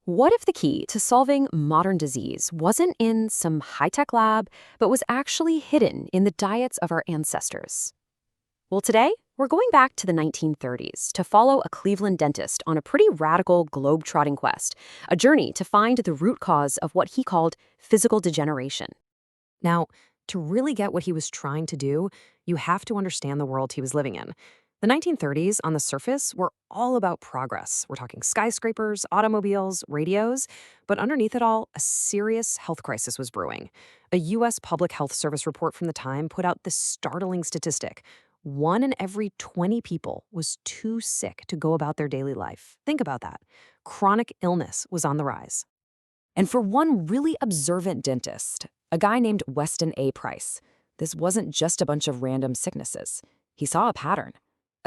What if the key to solving modern disease wasn't in some high-tech lab, but was actually hidden in the diets of our ancestors? Well, today, we're going back to the 1930s to follow a Cleveland dentist on a pretty radical globe-trotting quest, a journey to find the root cause of what he called physical degeneration. Now, to really get what he was trying to do, you have to understand the world he was living in. The 1930s, on the surface, were all about progress. We're talking skyscrapers, automobiles, radios, but underneath it all, a serious health crisis was brewing. A U.S. Public Health Service report from the time put out this startling statistic. 1 in every 20 people was too sick to go about their daily life. Think about that. Chronic illness was on the rise. And for one really observant dentist, a guy named Weston A. this wasn't just a bunch of random sicknesses. He saw a pattern.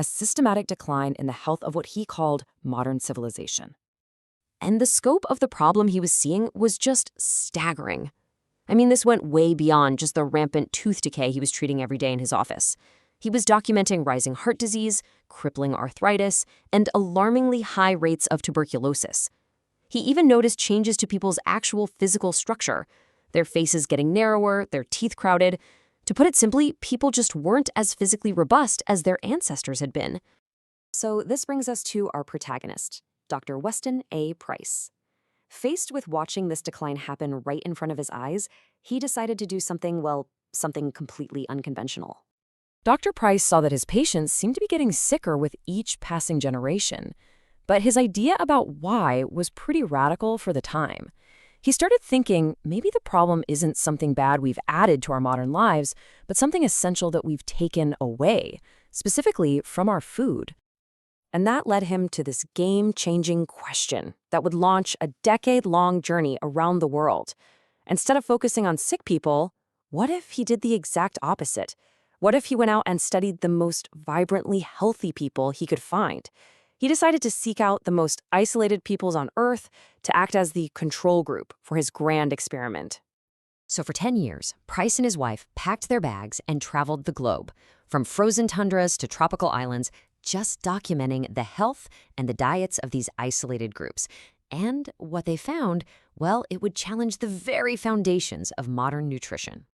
A systematic decline in the health of what he called modern civilization. And the scope of the problem he was seeing was just staggering. I mean, this went way beyond just the rampant tooth decay he was treating every day in his office. He was documenting rising heart disease, crippling arthritis, and alarmingly high rates of tuberculosis. He even noticed changes to people's actual physical structure, their faces getting narrower, their teeth crowded. To put it simply, people just weren't as physically robust as their ancestors had been. So this brings us to our protagonist, Dr. Weston A. Faced with watching this decline happen right in front of his eyes, he decided to do something, well, something completely unconventional. Dr. Price saw that his patients seemed to be getting sicker with each passing generation, but his idea about why was pretty radical for the time. He started thinking maybe the problem isn't something bad we've added to our modern lives, but something essential that we've taken away, specifically from our food. And that led him to this game-changing question that would launch a decade-long journey around the world. Instead of focusing on sick people, what if he did the exact opposite? What if he went out and studied the most vibrantly healthy people he could find? He decided to seek out the most isolated peoples on Earth to act as the control group for his grand experiment. So for 10 years, Price and his wife packed their bags and traveled the globe, from frozen tundras to tropical islands, just documenting the health and the diets of these isolated groups. And what they found, well, it would challenge the very foundations of modern nutrition.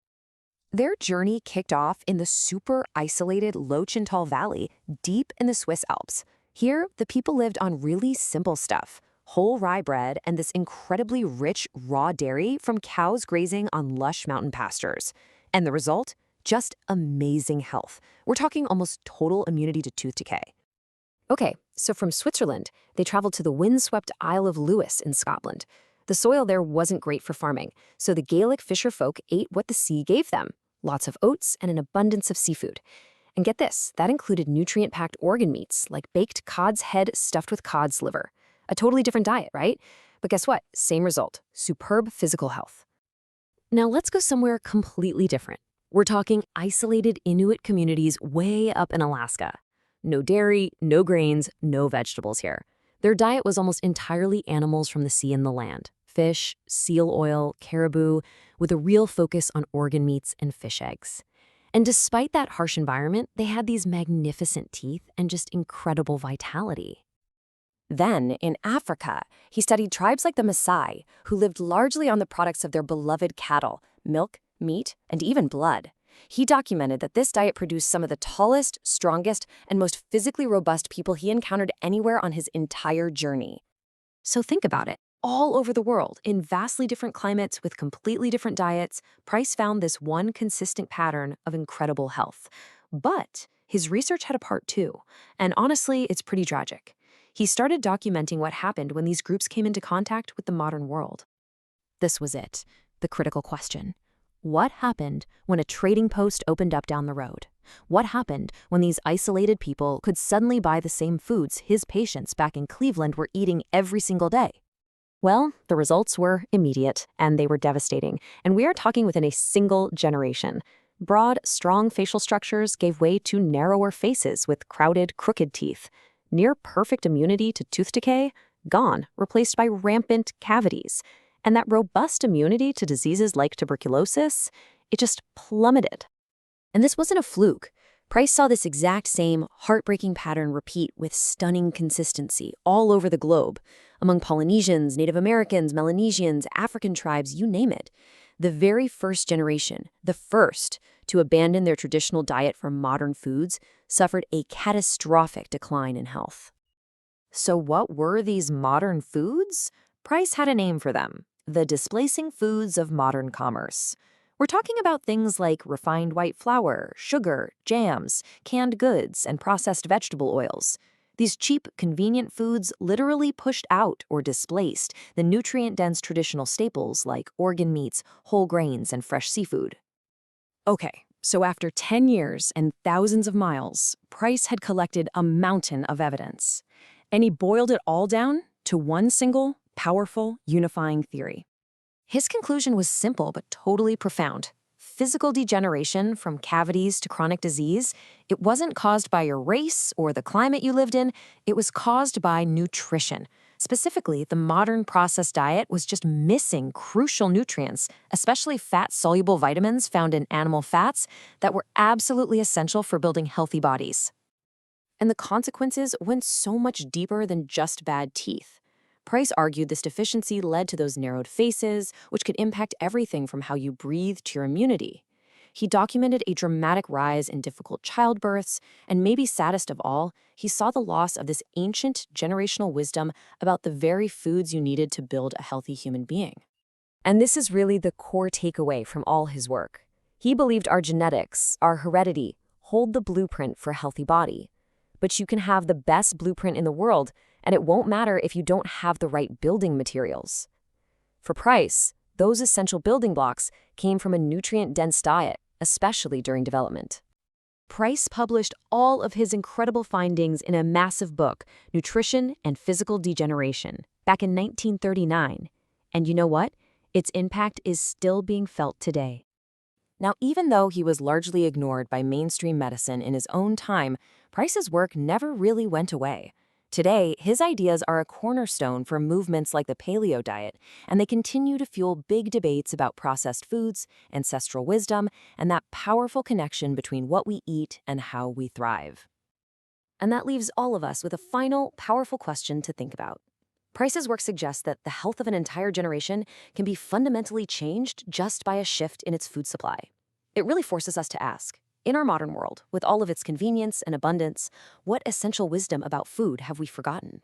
Their journey kicked off in the super isolated Lochintal Valley, deep in the Swiss Alps. Here, the people lived on really simple stuff, whole rye bread and this incredibly rich raw dairy from cows grazing on lush mountain pastures. And the result? Just amazing health. We're talking almost total immunity to tooth decay. Okay, so from Switzerland, they traveled to the windswept Isle of Lewis in Scotland. The soil there wasn't great for farming, so the Gaelic fisher folk ate what the sea gave them, lots of oats and an abundance of seafood. And get this, that included nutrient-packed organ meats like baked cod's head stuffed with cod's liver. A totally different diet, right? But guess what? Same result, superb physical health. Now let's go somewhere completely different. We're talking isolated Inuit communities way up in Alaska. No dairy, no grains, no vegetables here. Their diet was almost entirely animals from the sea and the land. Fish, seal oil, caribou, with a real focus on organ meats and fish eggs. And despite that harsh environment, they had these magnificent teeth and just incredible vitality. Then, in Africa, he studied tribes like the Maasai, who lived largely on the products of their beloved cattle, milk, meat, and even blood. He documented that this diet produced some of the tallest, strongest, and most physically robust people he encountered anywhere on his entire journey. So think about it. All over the world, in vastly different climates with completely different diets, Price found this one consistent pattern of incredible health. But his research had a part too, and honestly, it's pretty tragic. He started documenting what happened when these groups came into contact with the modern world. This was it, the critical question. What happened when a trading post opened up down the road? What happened when these isolated people could suddenly buy the same foods his patients back in Cleveland were eating every single day? Well, the results were immediate, and they were devastating, and we are talking within a single generation. Broad, strong facial structures gave way to narrower faces with crowded, crooked teeth. Near-perfect immunity to tooth decay? Gone, replaced by rampant cavities. And that robust immunity to diseases like tuberculosis? It just plummeted. And this wasn't a fluke. Price saw this exact same heartbreaking pattern repeat with stunning consistency all over the globe, among Polynesians, Native Americans, Melanesians, African tribes, you name it. The very first generation, the first to abandon their traditional diet for modern foods, suffered a catastrophic decline in health. So what were these modern foods? Price had a name for them: the displacing foods of modern commerce. We're talking about things like refined white flour, sugar, jams, canned goods, and processed vegetable oils. These cheap, convenient foods literally pushed out or displaced the nutrient-dense traditional staples like organ meats, whole grains, and fresh seafood. Okay, so after 10 years and thousands of miles, Price had collected a mountain of evidence. And he boiled it all down to one single, powerful, unifying theory. His conclusion was simple but totally profound. Physical degeneration, from cavities to chronic disease, it wasn't caused by your race or the climate you lived in, it was caused by nutrition. Specifically, the modern processed diet was just missing crucial nutrients, especially fat-soluble vitamins found in animal fats that were absolutely essential for building healthy bodies. And the consequences went so much deeper than just bad teeth. Price argued this deficiency led to those narrowed faces, which could impact everything from how you breathe to your immunity. He documented a dramatic rise in difficult childbirths, and maybe saddest of all, he saw the loss of this ancient generational wisdom about the very foods you needed to build a healthy human being. And this is really the core takeaway from all his work. He believed our genetics, our heredity, hold the blueprint for a healthy body. But you can have the best blueprint in the world, and it won't matter if you don't have the right building materials. For Price, those essential building blocks came from a nutrient-dense diet, especially during development. Price published all of his incredible findings in a massive book, Nutrition and Physical Degeneration, back in 1939. And you know what? Its impact is still being felt today. Now, even though he was largely ignored by mainstream medicine in his own time, Price's work never really went away. Today, his ideas are a cornerstone for movements like the paleo diet, and they continue to fuel big debates about processed foods, ancestral wisdom, and that powerful connection between what we eat and how we thrive. And that leaves all of us with a final, powerful question to think about. Price's work suggests that the health of an entire generation can be fundamentally changed just by a shift in its food supply. It really forces us to ask, in our modern world, with all of its convenience and abundance, what essential wisdom about food have we forgotten?